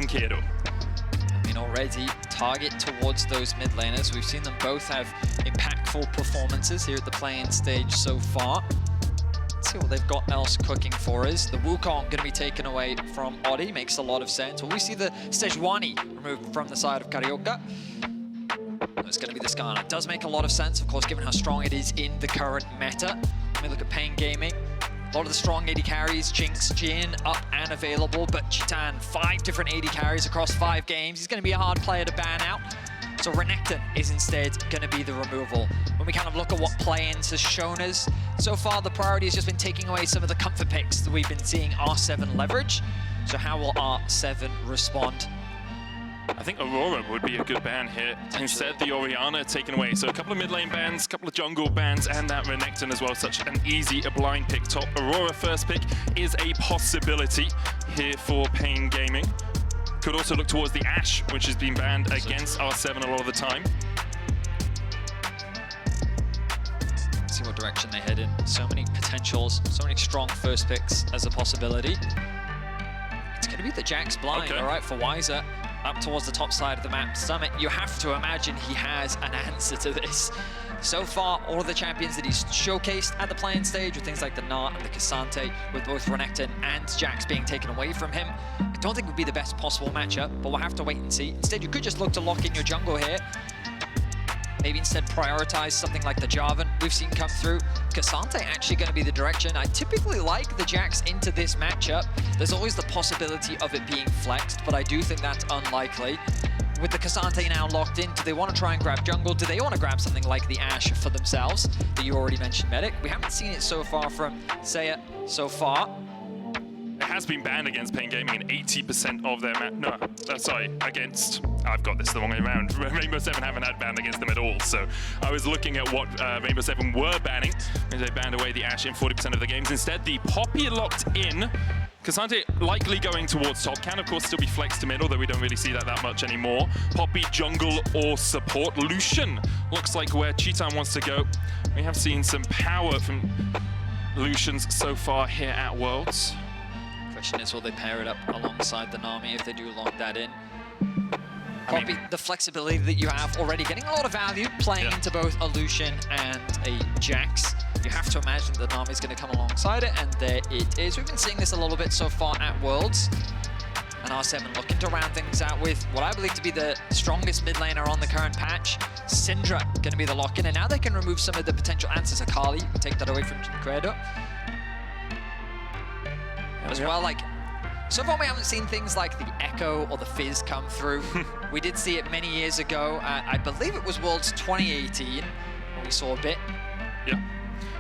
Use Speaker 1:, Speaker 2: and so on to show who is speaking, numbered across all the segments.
Speaker 1: pushing Kero.
Speaker 2: I mean, already target towards those mid laners. We've seen them both have impactful performances here at the play-in stage so far. Let's see what they've got else cooking for us. The Wukong going to be taken away from Odi. Makes a lot of sense. Well, we see the Sejuani removed from the side of Carioca. It's going to be the Skarner. It does make a lot of sense, of course, given how strong it is in the current meta. When we look at Pain Gaming, a lot of the strong AD carries, Jinx, Jin up and available, but Chitan, 5 different AD carries across 5 games. He's going to be a hard player to ban out. So Renekton is instead going to be the removal. When we kind of look at what play-ins has shown us, so far the priority has just been taking away some of the comfort picks that we've been seeing R7 leverage. So how will R7 respond?
Speaker 1: I think Aurora would be a good ban here. Instead, the Orianna taken away. So a couple of mid lane bans, a couple of jungle bans, and that Renekton as well. Such an easy, blind pick top. Aurora first pick is a possibility here for Pain Gaming. Could also look towards the Ashe, which has been banned against R7 a lot of the time.
Speaker 2: See what direction they head in. So many potentials, so many strong first picks as a possibility. It's going to be the Jax blind, all right, for Wiser. Up towards the top side of the map. Summit, you have to imagine he has an answer to this. So far, all of the champions that he's showcased at the play-in stage with things like the Nart and the Cassante, with both Renekton and Jax being taken away from him, I don't think would be the best possible matchup, but we'll have to wait and see. Instead, you could just look to lock in your jungle here. Maybe instead prioritize something like the Jarvan we've seen come through. Cassante actually going to be the direction. I typically like the Jax into this matchup. There's always the possibility of it being flexed, but I do think that's unlikely. With the Cassante now locked in, do they want to try and grab jungle? Do they want to grab something like the Ashe for themselves that you already mentioned, Medic? We haven't seen it so far from Seiya so far.
Speaker 1: It has been banned against Pain Gaming in 80% of their against, I've got this the wrong way around. Rainbow Seven haven't had banned against them at all, so I was looking at what Rainbow Seven were banning, and they banned away the Ashe in 40% of the games. Instead, the Poppy locked in. Cassante likely going towards top, can of course still be flexed to mid, although we don't really see that much anymore. Poppy, jungle, or support. Lucian looks like where Chitan wants to go. We have seen some power from Lucians so far here at Worlds.
Speaker 2: Question is, will they pair it up alongside the Nami if they do lock that in? Poppy, the flexibility that you have already, getting a lot of value playing into both a Lucian and a Jax. You have to imagine that Nami's going to come alongside it, and there it is. We've been seeing this a little bit so far at Worlds. And R7 looking to round things out with what I believe to be the strongest mid laner on the current patch. Syndra going to be the lock-in, and now they can remove some of the potential answers. Akali, you can take that away from Credo. As well, like, so far we haven't seen things like the Echo or the Fizz come through. We did see it many years ago. I believe it was Worlds 2018 when we saw a bit.
Speaker 1: Yeah,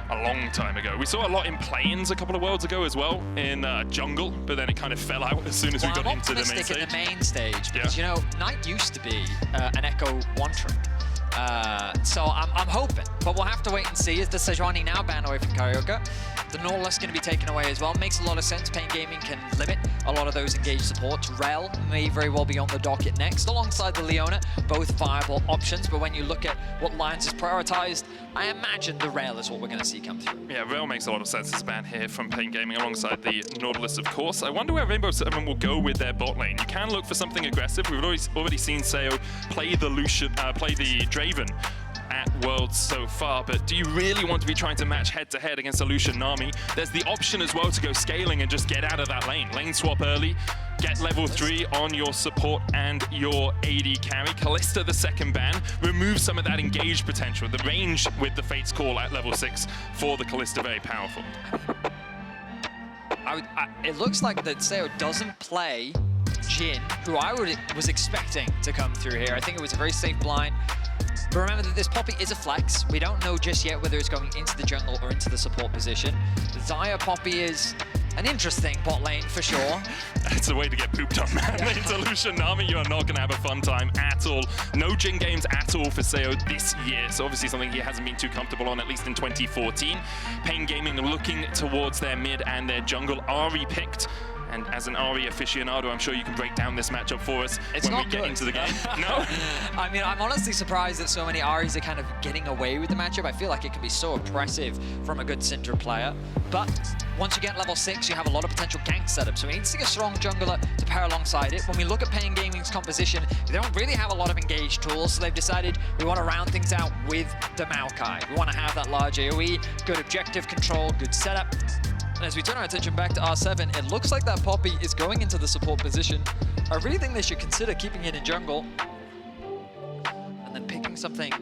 Speaker 1: a long time ago. We saw a lot in play-ins a couple of Worlds ago as well, in Jungle, but then it kind of fell out as soon as we got into the main stage.
Speaker 2: In the main stage, because, you know, Knight used to be an Echo one-trick. So I'm hoping, but we'll have to wait and see. Is the Sejuani now banned away from Carioca? The Nautilus going to be taken away as well. Makes a lot of sense. Pain Gaming can limit a lot of those engaged supports. Rel may very well be on the docket next, alongside the Leona. Both viable options, but when you look at what lines is prioritized, I imagine the Rel is what we're going to see come through.
Speaker 1: Yeah, Rel makes a lot of sense as a ban here from Pain Gaming alongside the Nautilus, of course. I wonder where Rainbow Seven will go with their bot lane. You can look for something aggressive. We've already seen Seo play the Lucian, play the Draven at Worlds so far, but do you really want to be trying to match head-to-head against a Lucian Nami? There's the option as well to go scaling and just get out of that lane. Lane swap early, get level 3 on your support and your AD carry. Kalista, the second ban, remove some of that engage potential. The range with the Fate's Call at level 6 for the Kalista, very powerful.
Speaker 2: It looks like that Seo doesn't play Jin, who I was expecting to come through here. I think it was a very safe blind. But remember that this Poppy is a flex. We don't know just yet whether it's going into the jungle or into the support position. The Xayah Poppy is an interesting bot lane for sure.
Speaker 1: It's a way to get pooped on, man. Into Lucian Nami, you are not going to have a fun time at all. No Jin games at all for Seo this year, so obviously something he hasn't been too comfortable on, at least in 2014. Pain Gaming looking towards their mid and their jungle. Ari picked, And as an Ari aficionado, I'm sure you can break down this matchup for us
Speaker 2: It's
Speaker 1: when we
Speaker 2: not
Speaker 1: get
Speaker 2: good.
Speaker 1: into the game. No?
Speaker 2: I mean, I'm honestly surprised that so many Aris are kind of getting away with the matchup. I feel like it can be so oppressive from a good Syndra player. But once you get level 6, you have a lot of potential gank setup. So we need to see a strong jungler to pair alongside it. When we look at PN Gaming's composition, they don't really have a lot of engaged tools, so they've decided we want to round things out with the Maokai. We want to have that large AoE, good objective control, good setup. And as we turn our attention back to R7, it looks like that Poppy is going into the support position. I really think they should consider keeping it in jungle. And then picking something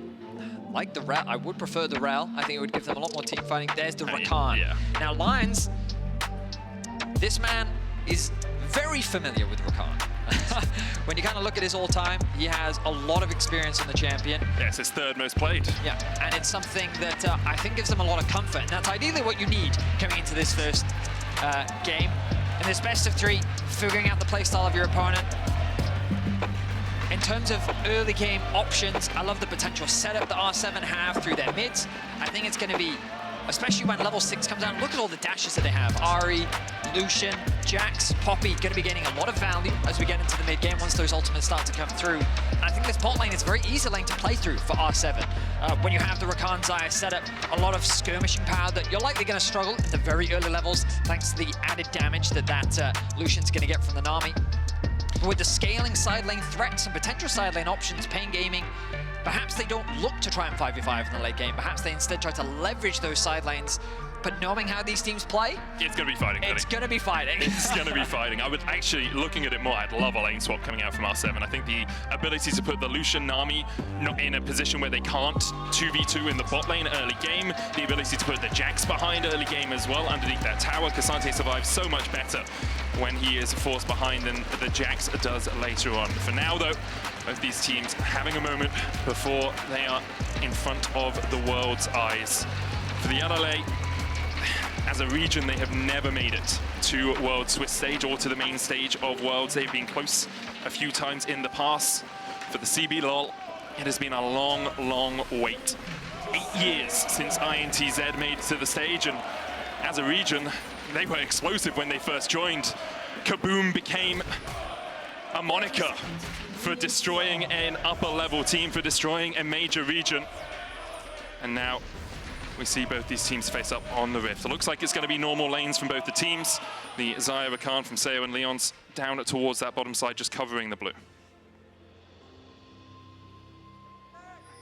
Speaker 2: like the Rel. I would prefer the Rel. I think it would give them a lot more team fighting. There's the Rakan.
Speaker 1: Yeah.
Speaker 2: Now Lions, this man is very familiar with Rakan. When you kind of look at his all-time, he has a lot of experience in the champion.
Speaker 1: Yes, his third most played.
Speaker 2: Yeah, and it's something that I think gives them a lot of comfort, and that's ideally what you need coming into this first game. In this best of 3, figuring out the playstyle of your opponent. In terms of early game options, I love the potential setup that R7 have through their mids. I think it's going to be, especially when level 6 comes down, look at all the dashes that they have. Ari, Lucian, Jax, Poppy, going to be getting a lot of value as we get into the mid game once those ultimates start to come through. And I think this bot lane is a very easy lane to play through for R7. When you have the Rakan Zaya setup, a lot of skirmishing power that you're likely going to struggle at the very early levels thanks to the added damage that Lucian's going to get from the Nami. But with the scaling side lane threats and potential side lane options, PN Gaming, perhaps they don't look to try and 5v5 in the late game. Perhaps they instead try to leverage those side lanes. But knowing how these teams play,
Speaker 1: it's going to be fighting.
Speaker 2: It's going to be fighting.
Speaker 1: It's going to be fighting. I would actually, looking at it more, I'd love a lane swap coming out from R7. I think the ability to put the Lucian Nami not in a position where they can't 2v2 in the bot lane early game, the ability to put the Jax behind early game as well underneath that tower. Cassante survives so much better when he is forced behind than the Jax does later on. For now, though, both these teams having a moment before they are in front of the world's eyes. For the LLA, as a region, they have never made it to World Swiss stage or to the main stage of Worlds. They've been close a few times in the past. For the CB LOL, it has been a long, long wait. 8 years since INTZ made it to the stage, and as a region, they were explosive when they first joined. Kaboom became a moniker for destroying an upper-level team, for destroying a major region. And now we see both these teams face up on the Rift. It looks like it's going to be normal lanes from both the teams. The Zaya Rakan from Seo and Leon's down towards that bottom side, just covering the blue.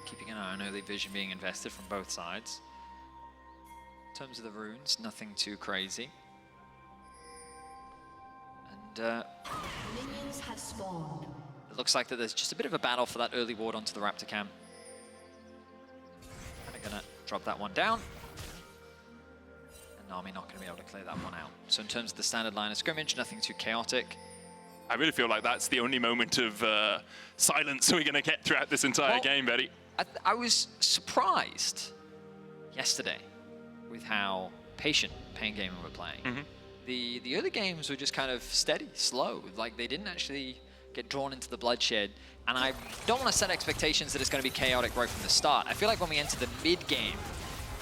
Speaker 2: Keeping an eye on early vision being invested from both sides. In terms of the runes, nothing too crazy. And
Speaker 3: Minions have spawned.
Speaker 2: it looks like that there's just a bit of a battle for that early ward onto the Raptor camp. They're gonna drop that one down. And Nami not gonna be able to clear that one out. So in terms of the standard line of scrimmage, nothing too chaotic.
Speaker 1: I really feel like that's the only moment of silence we're going to get throughout this entire game, Betty.
Speaker 2: I was surprised yesterday with how patient PN Gaming were playing. The early games were just kind of steady, slow. Like they didn't actually get drawn into the bloodshed. And I don't want to set expectations that it's going to be chaotic right from the start. I feel like when we enter the mid-game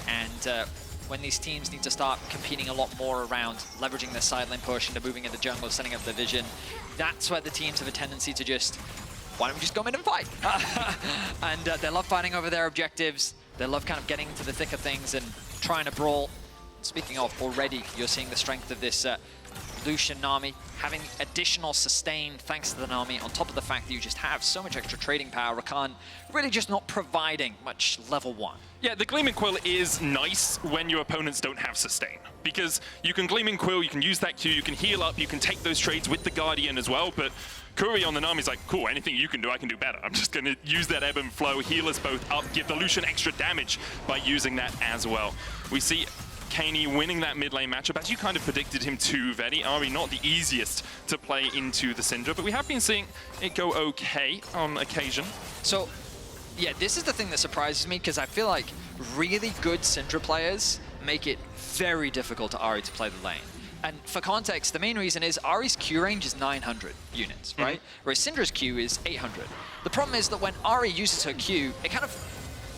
Speaker 2: and when these teams need to start competing a lot more around leveraging their side lane push into moving into jungle, setting up their vision, that's where the teams have a tendency to just, why don't we just go in and fight? And they love fighting over their objectives. They love kind of getting into the thick of things and trying to brawl. Speaking of, already you're seeing the strength of this Lucian Nami, having additional sustain thanks to the Nami, on top of the fact that you just have so much extra trading power. Rakan really just not providing much level 1.
Speaker 1: Yeah, the Gleaming Quill is nice when your opponents don't have sustain, because you can Gleaming Quill, you can use that Q, you can heal up, you can take those trades with the Guardian as well, but Kuri on the Nami's like, cool, anything you can do, I can do better. I'm just gonna use that ebb and flow, heal us both up, give the Lucian extra damage by using that as well. We see Kaney winning that mid lane matchup, as you kind of predicted him to, Vedi. Ari not the easiest to play into the Syndra, but we have been seeing it go okay on occasion.
Speaker 2: So, yeah, this is the thing that surprises me, because I feel like really good Syndra players make it very difficult to Ari to play the lane. And for context, the main reason is Ari's Q range is 900 units, right? Whereas Syndra's Q is 800. The problem is that when Ari uses her Q, it kind of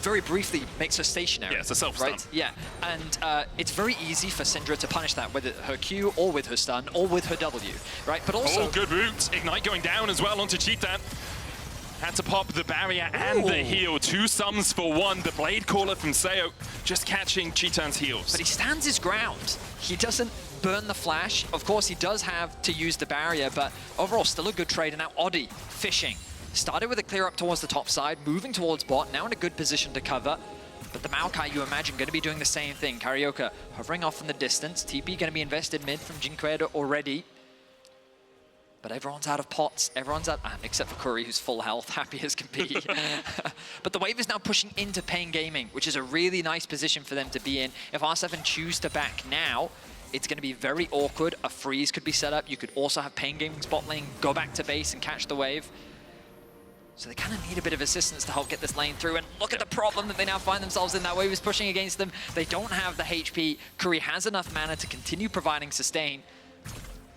Speaker 2: very briefly makes her stationary.
Speaker 1: Yeah, it's a self-stun.
Speaker 2: Right? Yeah, and it's very easy for Syndra to punish that with her Q or with her stun or with her W, right? But also...
Speaker 1: Oh, good route. Ignite going down as well onto Cheetan. Had to pop the barrier and the heal. 2 sums for 1. The Blade Caller from Seo just catching Cheetan's heals.
Speaker 2: But he stands his ground. He doesn't burn the flash. Of course, he does have to use the barrier, but overall, still a good trade. And now Oddie, fishing. Started with a clear up towards the top side, moving towards bot, now in a good position to cover. But the Maokai, you imagine, going to be doing the same thing. Carioca hovering off in the distance. TP going to be invested mid from Jinquedo already. But everyone's out of pots, everyone's out, except for Curry, who's full health, happy as can be. But the wave is now pushing into Pain Gaming, which is a really nice position for them to be in. If R7 choose to back now, it's going to be very awkward. A freeze could be set up. You could also have Pain Gaming's bot lane go back to base and catch the wave. So they kind of need a bit of assistance to help get this lane through. And look at the problem that they now find themselves in. That wave is pushing against them. They don't have the HP. Curry has enough mana to continue providing sustain.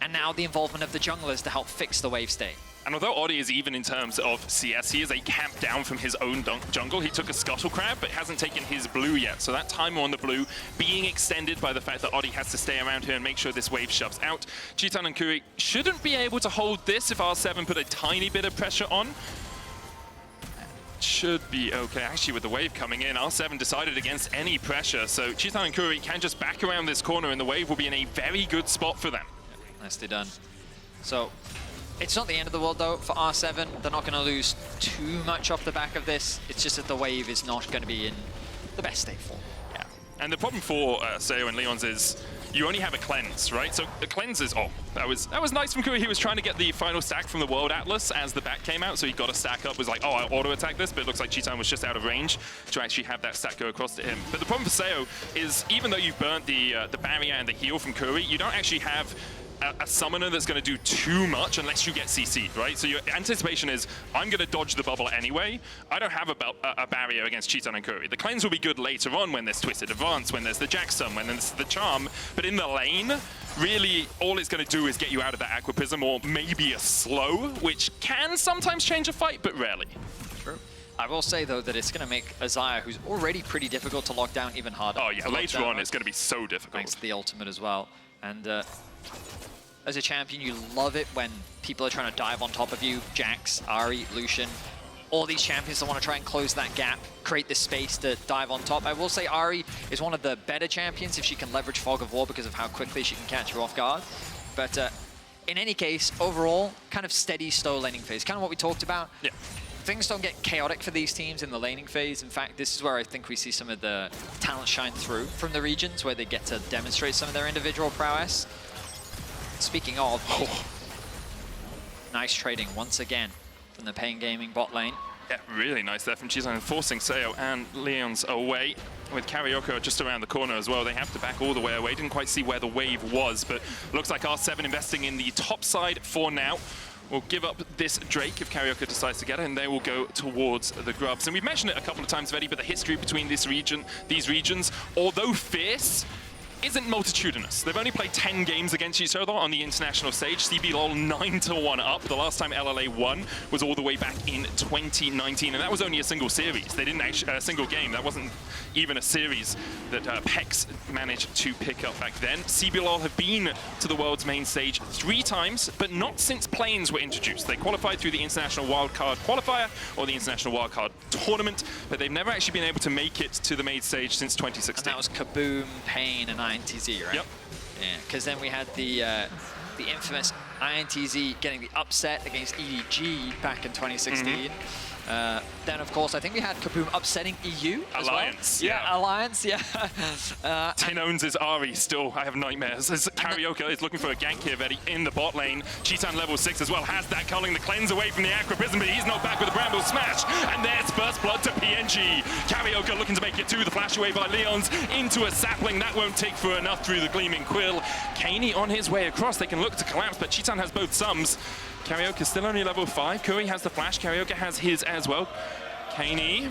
Speaker 2: And now the involvement of the junglers to help fix the wave state.
Speaker 1: And although Oddie is even in terms of CS, he is a camp down from his own jungle. He took a Scuttle Crab, but hasn't taken his blue yet. So that timer on the blue being extended by the fact that Oddie has to stay around here and make sure this wave shoves out. Cheetan and Curry shouldn't be able to hold this if R7 put a tiny bit of pressure on. Should be okay. Actually, with the wave coming in, R7 decided against any pressure. So Cheetan and Curry can just back around this corner and the wave will be in a very good spot for them.
Speaker 2: Nicely done. So, it's not the end of the world though for R7. They're not going to lose too much off the back of this. It's just that the wave is not going to be in the best state form.
Speaker 1: Yeah. And the problem for Seo and Leon's is you only have a cleanse, right? So the cleanse is, oh, that was nice from Curry. He was trying to get the final stack from the World Atlas as the back came out, so he got a stack up, was like, oh, I'll auto-attack this, but it looks like Cheetan was just out of range to actually have that stack go across to him. But the problem for Seo is even though you've burnt the barrier and the heal from Curry, you don't actually have a summoner that's going to do too much unless you get CC'd, right? So your anticipation is, I'm going to dodge the bubble anyway. I don't have a barrier against Cheetan and Curry. The cleanse will be good later on when there's Twisted Advance, when there's the Jackson, when there's the Charm. But in the lane, really, all it's going to do is get you out of that Aquapism or maybe a slow, which can sometimes change a fight, but rarely.
Speaker 2: True. I will say, though, that it's going to make Azaya, who's already pretty difficult to lock down, even harder.
Speaker 1: Oh, yeah. Later on, it's going to be so difficult.
Speaker 2: Thanks to the ultimate as well. And as a champion, you love it when people are trying to dive on top of you. Jax, Ahri, Lucian, all these champions that want to try and close that gap, create this space to dive on top. I will say Ahri is one of the better champions if she can leverage Fog of War because of how quickly she can catch you off guard. But in any case, overall, kind of steady, slow laning phase. Kind of what we talked about.
Speaker 1: Yeah.
Speaker 2: Things don't get chaotic for these teams in the laning phase. In fact, this is where I think we see some of the talent shine through from the regions, where they get to demonstrate some of their individual prowess. Speaking of, nice trading once again from the Pain Gaming bot lane.
Speaker 1: Yeah, really nice there from Cheetan, forcing Seo and Leon's away. With Carioca just around the corner as well, they have to back all the way away. Didn't quite see where the wave was, but looks like R7 investing in the top side for now. We'll give up this Drake if Carioca decides to get it, and they will go towards the Grubs. And we've mentioned it a couple of times already, but the history between these regions, although fierce, isn't multitudinous. They've only played 10 games against each other on the international stage. CBLOL 9-1 up. The last time LLA won was all the way back in 2019, and that was only a single series. They didn't actually, a single game. That wasn't even a series that PEX managed to pick up back then. CBLOL have been to the world's main stage 3 times, but not since Planes were introduced. They qualified through the International Wildcard Qualifier or the International Wildcard Tournament, but they've never actually been able to make it to the main stage since 2016.
Speaker 2: And that was Kaboom, Pain, and INTZ, right?
Speaker 1: Yep.
Speaker 2: Yeah, because then we had the infamous INTZ getting the upset against EDG back in 2016. Then, of course, I think we had Kaboom upsetting EU as
Speaker 1: Alliance,
Speaker 2: well.
Speaker 1: yeah.
Speaker 2: Alliance, yeah.
Speaker 1: Tin owns his Ahri still. I have nightmares. As Carioca is looking for a gank here, Vetti, in the bot lane. Cheetan level 6 as well has that, culling the cleanse away from the Aquapism, but he's not back with a Bramble Smash. And there's first blood to PNG. Carioca looking to make it to the flash away by Leon's into a sapling. That won't take for enough through the Gleaming Quill. Kaney on his way across. They can look to collapse, but Cheetan has both sums. Carioca still only level 5. Curry has the flash. Carioca has his as well. Kaney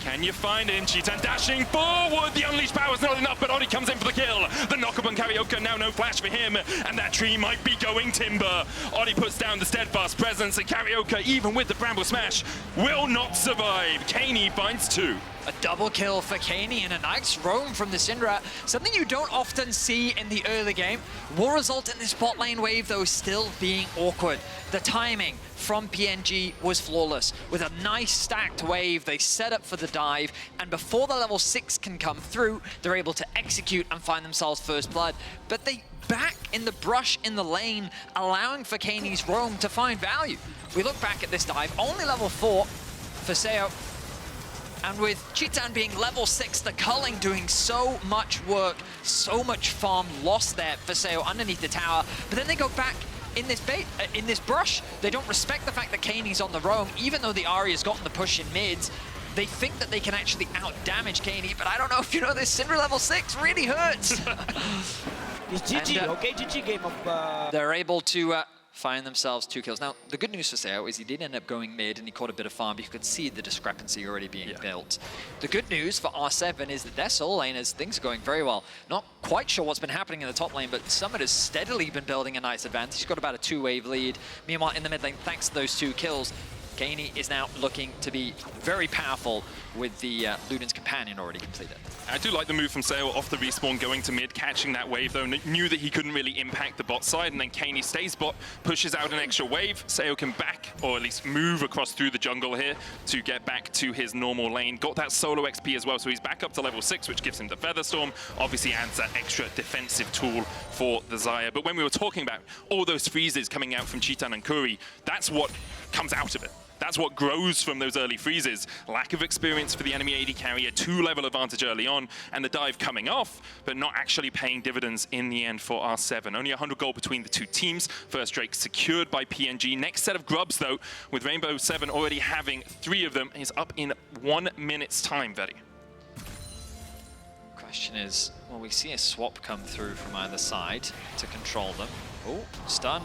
Speaker 1: Can you find him? Cheetan dashing forward. The unleashed power is not enough, but Odi comes in for the kill. The knock-up on Carioca, now no flash for him, and that tree might be going timber. Odi puts down the steadfast presence, and Carioca, even with the Bramble Smash, will not survive. Kaney finds 2.
Speaker 2: A double kill for Kaney and a nice roam from the Syndra. Something you don't often see in the early game. Will result in this bot lane wave, though, still being awkward. The timing from PNG was flawless. With a nice stacked wave, they set up for the dive, and before the level 6 can come through, they're able to execute and find themselves first blood. But they back in the brush in the lane, allowing for Kaney's roam to find value. We look back at this dive, only level 4 for Seo. And with Cheetan being level 6, the culling doing so much work, so much farm lost there for Seo underneath the tower. But then they go back in this brush. They don't respect the fact that Kaney's on the roam, even though the Ahri has gotten the push in mids. They think that they can actually out-damage Kaney, but I don't know if you know this, Syndra level 6 really hurts.
Speaker 4: It's GG, okay? GG game of...
Speaker 2: They're able to find themselves 2 kills. Now, the good news for Seo is he did end up going mid and he caught a bit of farm, but you could see the discrepancy already being built. The good news for R7 is that their solo laners, things are going very well. Not quite sure what's been happening in the top lane, but Summit has steadily been building a nice advantage. He's got about a 2-wave lead. Meanwhile, in the mid lane, thanks to those 2 kills, Kaney is now looking to be very powerful with the Luden's Companion already completed.
Speaker 1: I do like the move from Seo off the respawn, going to mid, catching that wave, though knew that he couldn't really impact the bot side, and then Kaney stays bot, pushes out an extra wave. Seo can back, or at least move across through the jungle here to get back to his normal lane. Got that solo XP as well, so he's back up to level 6, which gives him the Featherstorm. Obviously adds that extra defensive tool for the Xayah. But when we were talking about all those freezes coming out from Cheetan and Curry, that's what comes out of it. That's what grows from those early freezes. Lack of experience for the enemy AD carrier, 2-level advantage early on, and the dive coming off, but not actually paying dividends in the end for R7. Only 100 gold between the 2 teams. First Drake secured by PNG. Next set of grubs, though, with Rainbow 7 already having 3 of them, is up in 1 minute's time, Vedi.
Speaker 2: Question is, will we see a swap come through from either side to control them? Oh, stun.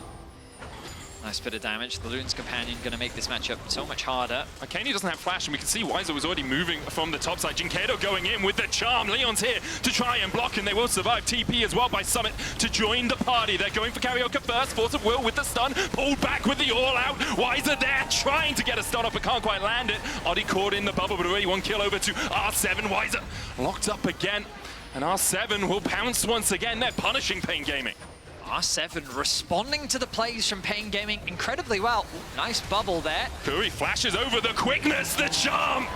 Speaker 2: Nice bit of damage. The Luden's Companion going to make this matchup so much harder.
Speaker 1: Kaney doesn't have flash, and we can see Wiser was already moving from the top side. Jinkedo going in with the charm. Leon's here to try and block, and they will survive. TP as well by Summit to join the party. They're going for Carioca first. Force of Will with the stun. Pulled back with the all-out. Wiser there trying to get a stun up, but can't quite land it. Odi caught in the bubble, but already 1 kill over to R7. Wiser locked up again, and R7 will pounce once again. They're punishing Pain Gaming.
Speaker 2: R7 responding to the plays from Pain Gaming incredibly well. Nice bubble there.
Speaker 1: Curry flashes over the quickness, the charm.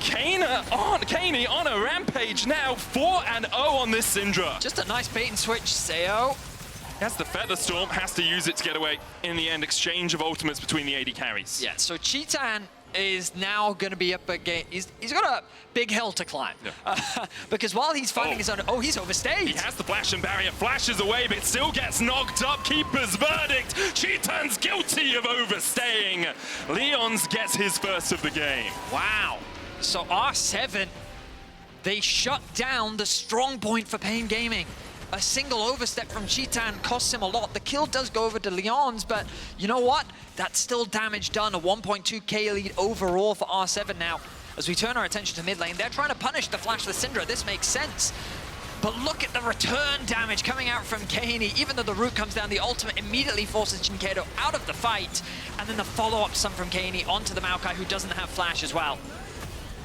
Speaker 1: Kaney on a rampage now, 4-0 on this Syndra.
Speaker 2: Just a nice bait and switch, Seo.
Speaker 1: Has the Featherstorm, has to use it to get away. In the end, exchange of ultimates between the AD carries.
Speaker 2: Yeah, so Cheetan is now going to be up against... He's got a big hill to climb. Yeah. Because while he's fighting his own... Oh, he's overstayed.
Speaker 1: He has the flash and barrier, flashes away, but still gets knocked up. Keeper's verdict. Cheetan's guilty of overstaying. Leons gets his first of the game.
Speaker 2: Wow. So R7, they shut down the strong point for Pain Gaming. A single overstep from Cheetan costs him a lot. The kill does go over to Leon's, but you know what? That's still damage done. A 1.2k lead overall for R7 now. As we turn our attention to mid lane, they're trying to punish the flash with Syndra. This makes sense. But look at the return damage coming out from Kaney. Even though the root comes down, the ultimate immediately forces Jinkedo out of the fight. And then the follow-up stun from Kaney onto the Maokai, who doesn't have flash as well.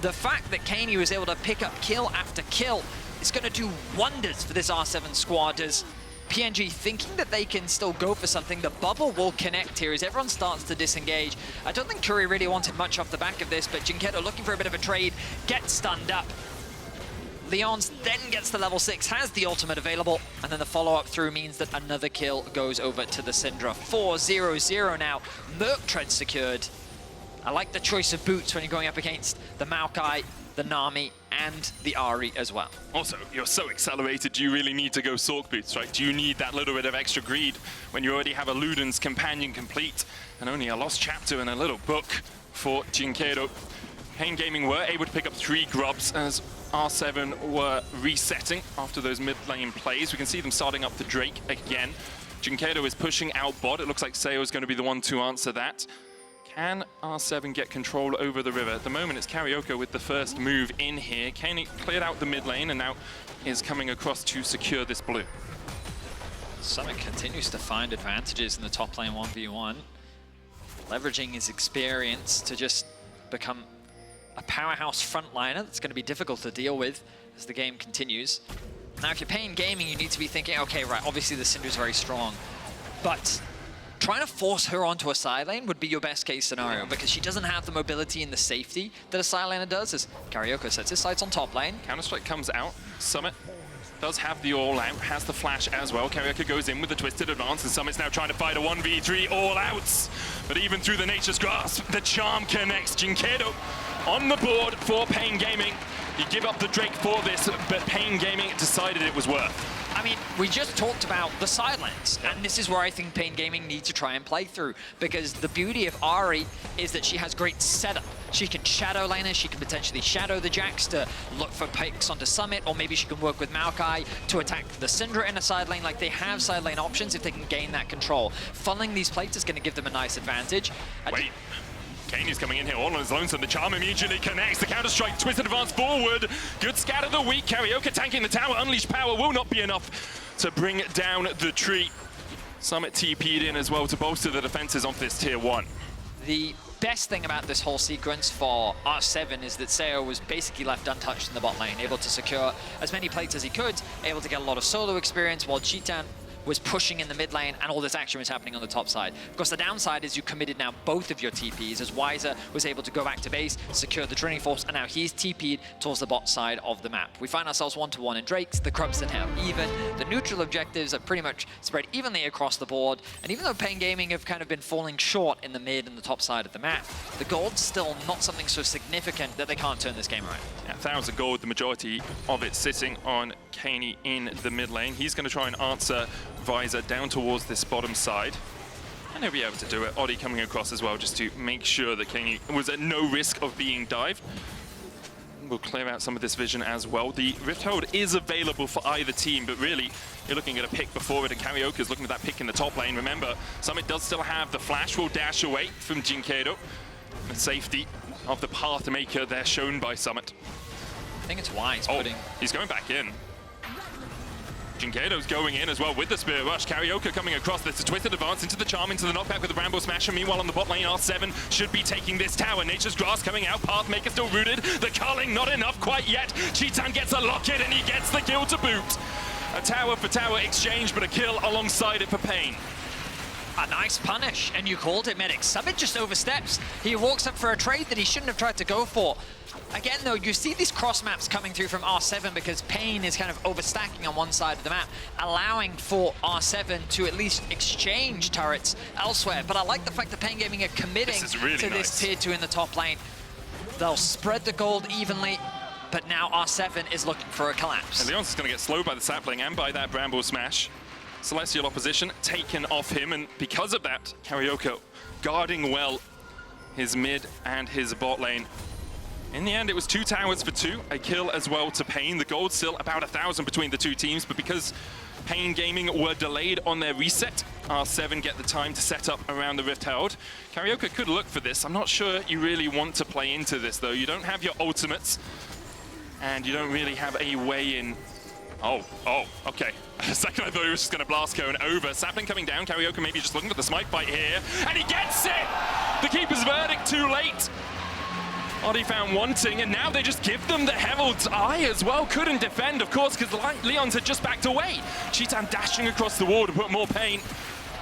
Speaker 2: The fact that Kaney was able to pick up kill after kill is going to do wonders for this R7 squad, as PNG thinking that they can still go for something. The bubble will connect here as everyone starts to disengage. I don't think Curry really wanted much off the back of this, but Jinkedo looking for a bit of a trade, gets stunned up. Leon's then gets to level 6, has the ultimate available, and then the follow-up through means that another kill goes over to the Syndra. 4-0-0 now. Merc Tread secured. I like the choice of boots when you're going up against the Maokai, the Nami, and the Ahri as well.
Speaker 1: Also, you're so accelerated, do you really need to go Sork Boots, right? Do you need that little bit of extra greed when you already have a Luden's Companion complete and only a lost chapter and a little book for Jinkedo? Pain Gaming were able to pick up 3 grubs as R7 were resetting after those mid lane plays. We can see them starting up the Drake again. Jinkedo is pushing out bot. It looks like Seo is going to be the one to answer that. Can R7 get control over the river? At the moment, it's Karaoke with the first move in here. Kane cleared out the mid lane and now is coming across to secure this blue.
Speaker 2: Summit continues to find advantages in the top lane 1v1, leveraging his experience to just become a powerhouse frontliner that's going to be difficult to deal with as the game continues. Now, if you're paying gaming, you need to be thinking, okay, right, obviously the Syndra's very strong, but trying to force her onto a side lane would be your best case scenario because she doesn't have the mobility and the safety that a side laner does, as Karaoke sets his sights on top lane.
Speaker 1: Counter-Strike comes out. Summit does have the all-out, has the flash as well. Karaoke goes in with the twisted advance, and Summit's now trying to fight a 1v3 all-outs. But even through the Nature's Grasp, the charm connects. Jinkedo on the board for Pain Gaming. You give up the Drake for this, but Pain Gaming decided it was worth.
Speaker 2: I mean, we just talked about the side lanes, and this is where I think Pain Gaming needs to try and play through, because the beauty of Ahri is that she has great setup. She can shadow laners, she can potentially shadow the Jax to look for picks onto Summit, or maybe she can work with Maokai to attack the Syndra in a side lane. Like, they have side lane options if they can gain that control. Funneling these plates is going to give them a nice advantage.
Speaker 1: Wait. Kane is coming in here all on his lonesome. The charm immediately connects. The counter-strike, twisted advance forward. Good scatter the weak. Karaoke tanking the tower. Unleashed power will not be enough to bring down the tree. Summit TP'd in as well to bolster the defenses of this tier 1.
Speaker 2: The best thing about this whole sequence for R7 is that Seo was basically left untouched in the bot lane, able to secure as many plates as he could, able to get a lot of solo experience, while Cheetan was pushing in the mid lane and all this action was happening on the top side. Of course, the downside is you committed now both of your TPs, as Wiser was able to go back to base, secure the Drilling Force, and now he's TP'd towards the bot side of the map. We find ourselves 1-to-1 in Drakes. The Krubs are now even. The neutral objectives are pretty much spread evenly across the board, and even though Pain Gaming have kind of been falling short in the mid and the top side of the map, the gold's still not something so significant that they can't turn this game around.
Speaker 1: Yeah, 1,000 gold, the majority of it sitting on Kaney in the mid lane. He's going to try and answer Visor down towards this bottom side, and he'll be able to do it. Oddie coming across as well just to make sure that Kaney was at no risk of being dived. We'll clear out some of this vision as well. The Rift Hold is available for either team, but really you're looking at a pick before it, and Karaoke is looking at that pick in the top lane. Remember, Summit does still have the flash, will dash away from Jinkedo. The safety of the Pathmaker there shown by Summit.
Speaker 2: I think it's wise putting...
Speaker 1: he's going back in. Jinkedo's going in as well with the Spirit Rush. Karaoke coming across. There's a twisted advance into the charm, into the knockback with the Bramble Smasher. Meanwhile, on the bot lane, R7 should be taking this tower. Nature's Grasp coming out. Pathmaker still rooted. The culling not enough quite yet. Cheetan gets a lock-in and he gets the kill to boot. A tower for tower exchange, but a kill alongside it for Pain.
Speaker 2: A nice punish, and you called it, Medic. Summit just oversteps. He walks up for a trade that he shouldn't have tried to go for. Again, though, you see these cross maps coming through from R7 because Pain is kind of overstacking on one side of the map, allowing for R7 to at least exchange turrets elsewhere. But I like the fact that Pain Gaming are committing to this tier 2 in the top lane. They'll spread the gold evenly, but now R7 is looking for a collapse.
Speaker 1: And Leon's is going to get slowed by the sapling and by that Bramble Smash. Celestial opposition taken off him, and because of that, Karaoke guarding well his mid and his bot lane. In the end, it was 2 towers for 2, a kill as well to Pain. The gold still about 1,000 between the two teams, but because Pain Gaming were delayed on their reset, R7 get the time to set up around the Rift Herald. Karaoke could look for this. I'm not sure you really want to play into this, though. You don't have your ultimates, and you don't really have a way in. Oh, okay. A second I thought he was just going to blast Cone over. Sapling coming down. Karaoke maybe just looking for the smite bite here, and he gets it! The keeper's verdict too late. Oddie found wanting, and now they just give them the Herald's Eye as well. Couldn't defend, of course, because the Leons had just backed away. Cheetan dashing across the wall to put more pain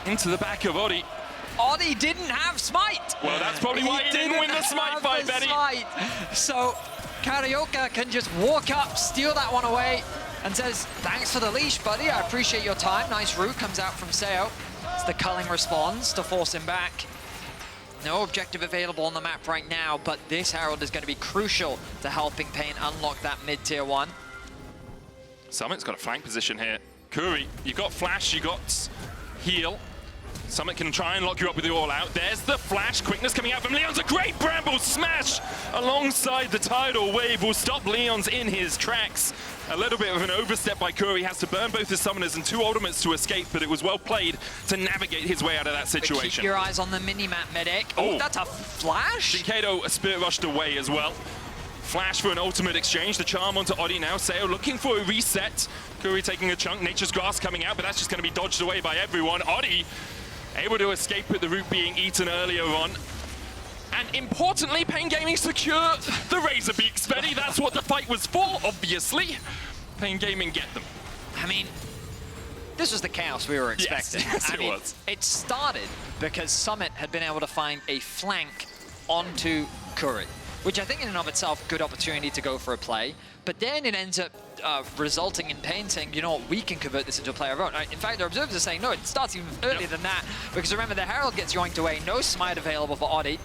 Speaker 1: into the back of Oddie.
Speaker 2: Oddie didn't have smite.
Speaker 1: Well, that's probably why he didn't win the smite fight, Betty.
Speaker 2: So Karaoke can just walk up, steal that one away, and says, thanks for the leash, buddy. I appreciate your time. Nice root comes out from Seo. It's the culling response to force him back. No objective available on the map right now, but this Herald is going to be crucial to helping Pain unlock that mid-tier 1.
Speaker 1: Summit's got a flank position here. Kuri, you got flash, you got heal. Summit can try and lock you up with the all-out. There's the flash, quickness coming out from Leon's. A great Bramble Smash alongside the tidal wave will stop Leon's in his tracks. A little bit of an overstep by Curry. Has to burn both his summoners and 2 ultimates to escape, but it was well played to navigate his way out of that situation.
Speaker 2: Keep your eyes on the mini-map, Medic. Oh, that's a flash?
Speaker 1: Jinkado spirit rushed away as well. Flash for an ultimate exchange. The charm onto Oddie now. Seo looking for a reset. Curry taking a chunk. Nature's Grasp coming out, but that's just going to be dodged away by everyone. Oddie able to escape with the root being eaten earlier on. And importantly, Pain Gaming secure the Razor Beaks, Benny. That's what the fight was for, obviously. Pain Gaming get them.
Speaker 2: I mean, this was the chaos we were expecting.
Speaker 1: Yes, it was.
Speaker 2: It started because Summit had been able to find a flank onto Curry, which I think in and of itself, good opportunity to go for a play. But then it ends up resulting in Pain saying, you know what, we can convert this into a play of our own. In fact, our observers are saying, no, it starts even earlier than that. Because remember, the Herald gets yoinked away, no smite available for Oddie.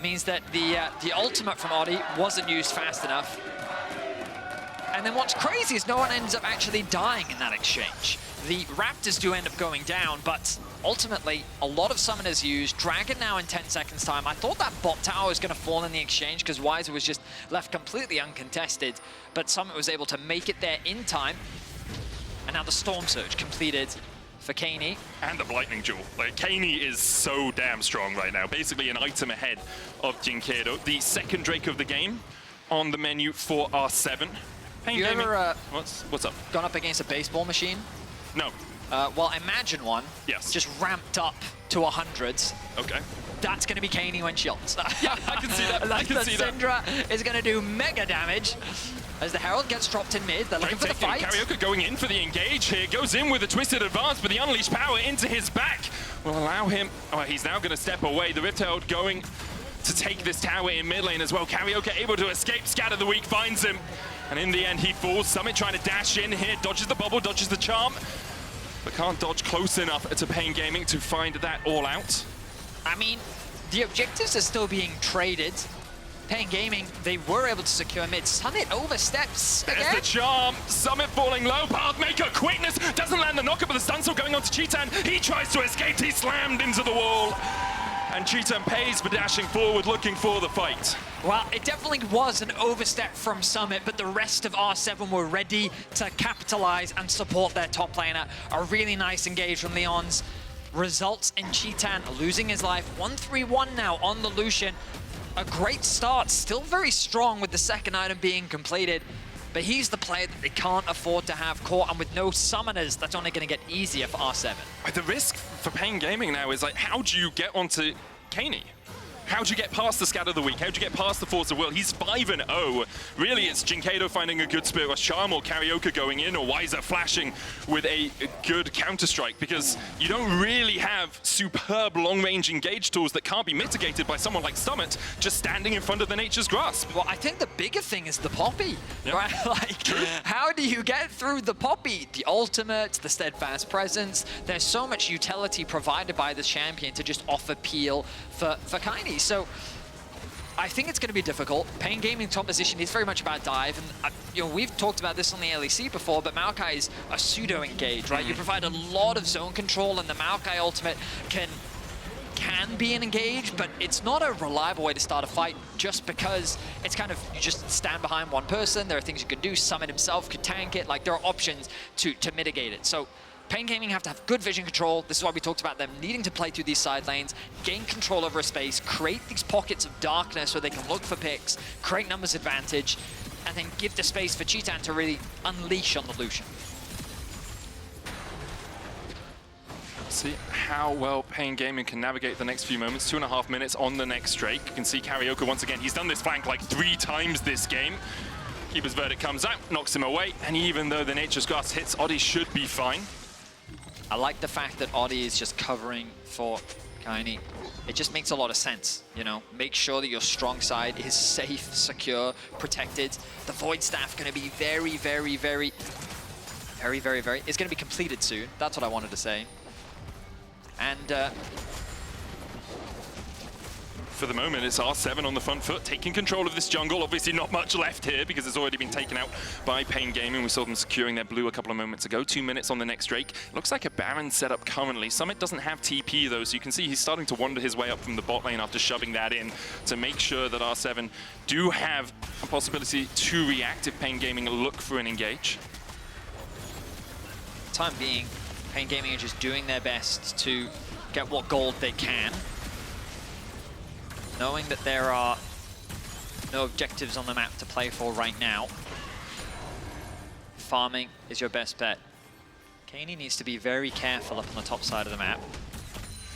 Speaker 2: Means that the ultimate from Oddie wasn't used fast enough. And then what's crazy is no one ends up actually dying in that exchange. The Raptors do end up going down, but ultimately, a lot of summoners used. Dragon now in 10 seconds time. I thought that bot tower was going to fall in the exchange because Wiser was just left completely uncontested, but Summit was able to make it there in time. And now the Storm Surge completed for Kaney.
Speaker 1: And the Lightning Jewel. Like, Kaney is so damn strong right now. Basically an item ahead of Jinkado. The second Drake of the game on the menu for R7. Pain
Speaker 2: You
Speaker 1: Gaming.
Speaker 2: ever
Speaker 1: What's up?
Speaker 2: gone up against a baseball machine?
Speaker 1: No.
Speaker 2: Well, imagine one.
Speaker 1: Yes.
Speaker 2: Just ramped up to 100s.
Speaker 1: Okay.
Speaker 2: That's going to be Kaney when she ults.
Speaker 1: Yeah, I can see that. I can see that.
Speaker 2: Syndra is going to do mega damage as the Herald gets dropped in mid. They're looking for the fight.
Speaker 1: Karaoke going in for the engage here. Goes in with a twisted advance, but the unleashed power into his back will allow him. Oh, he's now going to step away. The Rift Herald going to take this tower in mid lane as well. Karaoke able to escape. Scatter the Weak finds him. And in the end, he falls. Summit trying to dash in here. Dodges the bubble, dodges the charm. But can't dodge close enough to Pain Gaming to find that all out.
Speaker 2: I mean, the objectives are still being traded. Pain Gaming, they were able to secure mid. Summit oversteps again.
Speaker 1: There's the charm. Summit falling low. Pathmaker, quickness. Doesn't land the knocker, but the stun still going on to Cheetan. He tries to escape. He's slammed into the wall. And Cheetan pays for dashing forward, looking for the fight.
Speaker 2: Well, it definitely was an overstep from Summit, but the rest of R7 were ready to capitalize and support their top laner. A really nice engage from Leon's results in Cheetan losing his life. 1-3-1 now on the Lucian. A great start, still very strong with the second item being completed, but he's the player that they can't afford to have caught, and with no summoners, that's only going to get easier for R7.
Speaker 1: The risk for Pain Gaming now is like, how do you get onto Kaney? How do you get past the Scatter of the Weak? How do you get past the Force of Will? He's 5-0. Really, it's Jinkado finding a good Spirit Rush Charm, or Karaoke going in, or Wiser flashing with a good counter-strike, because you don't really have superb long-range engage tools that can't be mitigated by someone like Summit just standing in front of the Nature's Grasp.
Speaker 2: Well, I think the bigger thing is the Poppy, right? Like, how do you get through the Poppy? The ultimate, the steadfast presence. There's so much utility provided by this champion to just offer peel for Kaney. So I think it's going to be difficult. Pain Gaming top position is very much about dive, and you know, we've talked about this on the LEC before, but Maokai is a pseudo-engage, right? You provide a lot of zone control, and the Maokai ultimate can be an engage, but it's not a reliable way to start a fight just because it's kind of, you just stand behind one person. There are things you can do. Summit himself could tank it. Like, there are options to mitigate it. So Pain Gaming have to have good vision control. This is why we talked about them needing to play through these side lanes, gain control over a space, create these pockets of darkness where they can look for picks, create numbers advantage, and then give the space for Cheetan to really unleash on the Lucian.
Speaker 1: See how well Pain Gaming can navigate the next few moments. 2.5 minutes on the next Drake. You can see Karaoke once again. He's done this flank like 3 times this game. Keeper's Verdict comes out, knocks him away, and even though the Nature's Grasp hits, Oddie should be fine.
Speaker 2: I like the fact that Oddie is just covering for Kaney. It just makes a lot of sense, you know? Make sure that your strong side is safe, secure, protected. The Void Staff going to be very... It's going to be completed soon. That's what I wanted to say. And
Speaker 1: for the moment, it's R7 on the front foot, taking control of this jungle. Obviously not much left here because it's already been taken out by Pain Gaming. We saw them securing their blue a couple of moments ago. 2 minutes on the next Drake. Looks like a Baron setup currently. Summit doesn't have TP though, so you can see he's starting to wander his way up from the bot lane after shoving that in to make sure that R7 do have a possibility to react if Pain Gaming look for an engage.
Speaker 2: Time being, Pain Gaming are just doing their best to get what gold they can, knowing that there are no objectives on the map to play for right now. Farming is your best bet. Kaney needs to be very careful up on the top side of the map,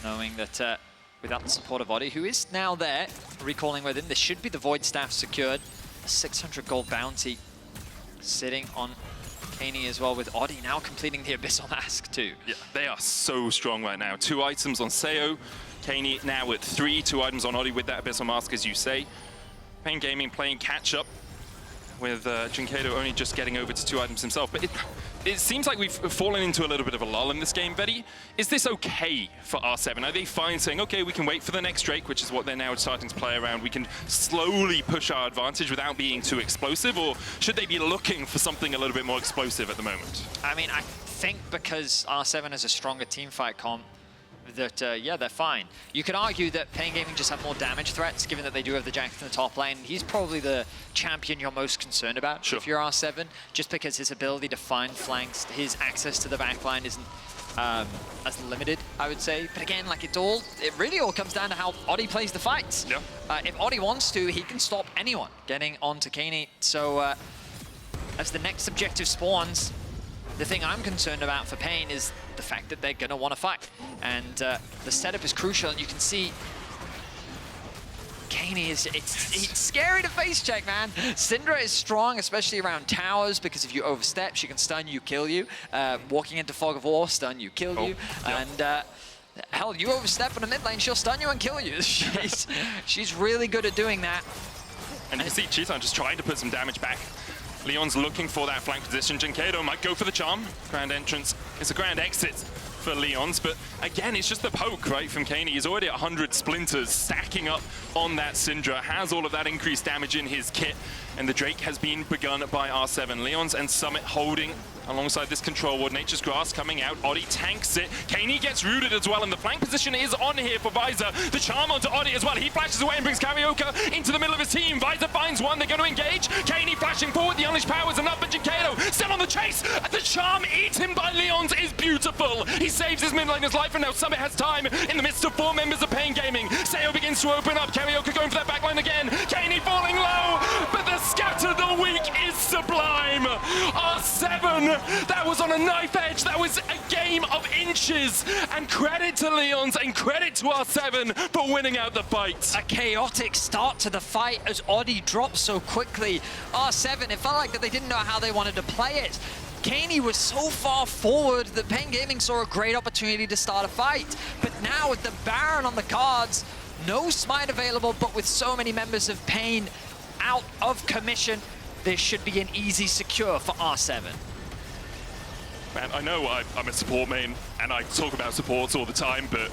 Speaker 2: knowing that without the support of VOD, who is now there, recalling with him, there should be the Void Staff secured. A 600 gold bounty sitting on Kaney as well, with Oddie now completing the Abyssal Mask too.
Speaker 1: Yeah, they are so strong right now. 2 items on Seo. Kaney now at 3, 2 items on Oddie with that Abyssal Mask, as you say. Pain Gaming playing catch-up with Jinkado only just getting over to 2 items himself. But it seems like we've fallen into a little bit of a lull in this game, Betty. Is this okay for R7? Are they fine saying, okay, we can wait for the next Drake, which is what they're now starting to play around. We can slowly push our advantage without being too explosive, or should they be looking for something a little bit more explosive at the moment?
Speaker 2: I mean, I think because R7 has a stronger teamfight comp, that, yeah, they're fine. You could argue that Pain Gaming just have more damage threats, given that they do have the Jax in the top lane. He's probably the champion you're most concerned about if you're R7, just because his ability to find flanks, his access to the backline isn't as limited, I would say. But again, like, it really all comes down to how Oddie plays the fights.
Speaker 1: Yeah.
Speaker 2: If Oddie wants to, he can stop anyone getting onto Kaney. So as the next objective spawns, the thing I'm concerned about for Pain is the fact that they're going to want to fight. And the setup is crucial, and you can see Kaney is, it's scary to face check, man. Syndra is strong, especially around towers, because if you overstep, she can stun you, kill you. Walking into Fog of War, stun you, kill you.
Speaker 1: Yeah.
Speaker 2: And hell, you overstep in the mid lane, she'll stun you and kill you. She's really good at doing that.
Speaker 1: And you see Cheetan just trying to put some damage back. Leon's looking for that flank position. Jinkado might go for the charm. Grand entrance. It's a grand exit for Leon's, but again, it's just the poke, right, from Kaney. He's already at 100 splinters, stacking up on that Syndra, has all of that increased damage in his kit, and the Drake has been begun by R7. Leon's and Summit holding alongside this control ward. Nature's Grass coming out. Oddie tanks it. Kaney gets rooted as well, and the flank position is on here for Visor. The charm onto Oddie as well. He flashes away and brings Karaoke into the middle of his team. Visor finds one. They're going to engage. Kaney flashing forward. The unleashed powers enough, but Jinkado still on the chase. The charm eaten by Leon's is beautiful. He saves his mid laner's life, and now Summit has time in the midst of 4 members of Pain Gaming. Seo begins to open up. Karaoke going for that backline again. Kaney falling low, but the scatter the weak is sublime. R7, that was on a knife edge. That was a game of inches. And credit to Leon's and credit to R7 for winning out the fight.
Speaker 2: A chaotic start to the fight as Oddie drops so quickly. R7, it felt like that they didn't know how they wanted to play it. Kaney was so far forward that Pain Gaming saw a great opportunity to start a fight. But now with the Baron on the cards, no smite available, but with so many members of Pain out of commission, this should be an easy secure for R7.
Speaker 1: Man, I know I'm a support main, and I talk about supports all the time, but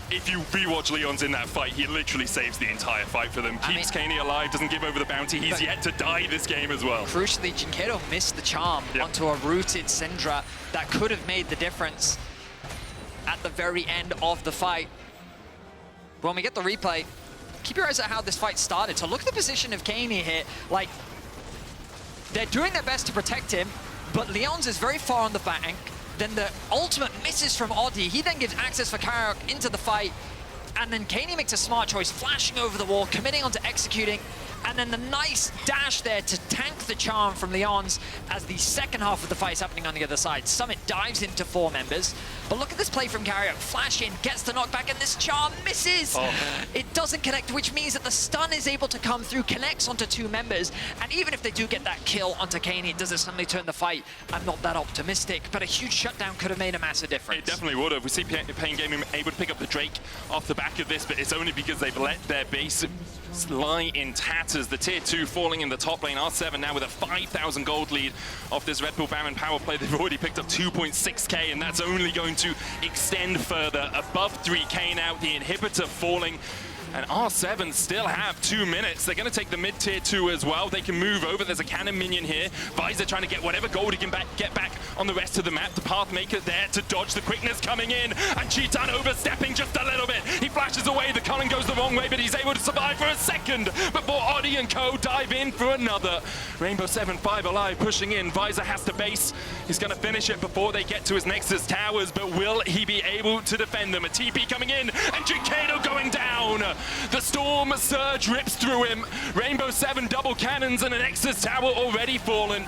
Speaker 1: if you rewatch Leon's in that fight, he literally saves the entire fight for them. Keeps Kaney alive, doesn't give over the bounty. He's yet to die this game as well.
Speaker 2: Crucially, Jinkado missed the charm onto a rooted Syndra that could have made the difference at the very end of the fight. When we get the replay, keep your eyes on how this fight started. So look at the position of Kaney here. Like, they're doing their best to protect him, but Leon's is very far on the bank. Then the ultimate misses from Oddie. He then gives access for Karaoke into the fight. And then Kaney makes a smart choice, flashing over the wall, committing onto executing. And then the nice dash there to tank the charm from Leon's as the second half of the fight is happening on the other side. Summit dives into 4 members. But look at this play from Karaoke. Flash in, gets the knockback, and this charm misses. It doesn't connect, which means that the stun is able to come through, connects onto 2 members. And even if they do get that kill onto Kaney, does it suddenly turn the fight? I'm not that optimistic, but a huge shutdown could have made a massive difference.
Speaker 1: It definitely would have. We see Pain Gaming able to pick up the Drake off the back of this, but it's only because they've let their base lie in tatters. The tier 2 falling in the top lane. R7 now with a 5,000 gold lead off this Red Bull Baron power play. They've already picked up 2.6k, and that's only going to extend further above 3k now. The inhibitor falling. And R7 still have 2 minutes. They're going to take the mid-tier 2 as well. They can move over. There's a cannon minion here. Visor trying to get whatever gold he can get back on the rest of the map. The Pathmaker there to dodge the quickness coming in. And Cheetan overstepping just a little bit. He flashes away. The Cullen goes the wrong way, but he's able to survive for a second before Oddie and co dive in for another. Rainbow 7, 5 alive, pushing in. Visor has to base. He's going to finish it before they get to his Nexus towers, but will he be able to defend them? A TP coming in, and Jikado going down. The Storm Surge rips through him. Rainbow 7 double cannons and an Nexus tower already fallen.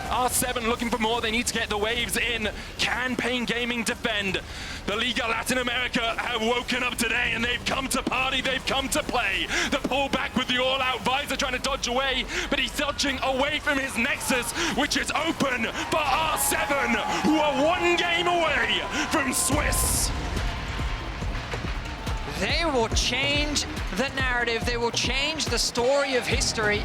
Speaker 1: R7 looking for more. They need to get the waves in. Can Pain Gaming defend? The Liga Latin America have woken up today and they've come to party. They've come to play. The pullback with the all-out Visor trying to dodge away, but he's dodging away from his Nexus, which is open for R7, who are 1 game away from Swiss.
Speaker 2: They will change the narrative. They will change the story of history.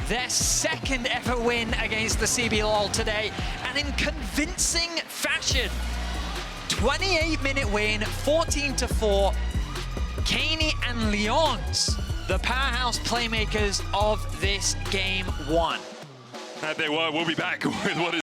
Speaker 2: Their second ever win against the CBLOL today, and in convincing fashion. 28-minute win, 14-4. Kaney and Leons, the powerhouse playmakers of this game 1.
Speaker 1: They were. We'll be back with what is